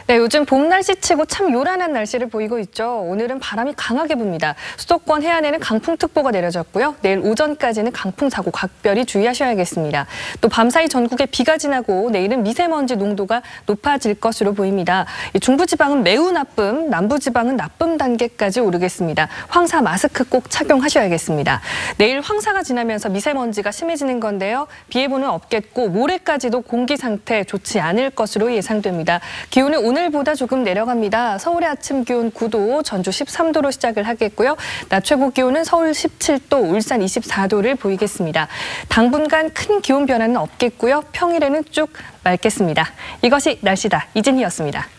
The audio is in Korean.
네, 요즘 봄 날씨치고 참 요란한 날씨를 보이고 있죠. 오늘은 바람이 강하게 붑니다. 수도권 해안에는 강풍특보가 내려졌고요. 내일 오전까지는 강풍 사고 각별히 주의하셔야겠습니다. 또 밤사이 전국에 비가 지나고 내일은 미세먼지 농도가 높아질 것으로 보입니다. 중부지방은 매우 나쁨, 남부지방은 나쁨 단계까지 오르겠습니다. 황사 마스크 꼭 착용하셔야겠습니다. 내일 황사가 지나면서 미세먼지가 심해지는 건데요. 비 예보는 없겠고 모레까지도 공기 상태 좋지 않을 것으로 예상됩니다. 기온은 오늘보다 조금 내려갑니다. 서울의 아침 기온 9도, 전주 13도로 시작을 하겠고요. 낮 최고 기온은 서울 17도, 울산 24도를 보이겠습니다. 당분간 큰 기온 변화는 없겠고요. 평일에는 쭉 맑겠습니다. 이것이 날씨다. 이진희였습니다.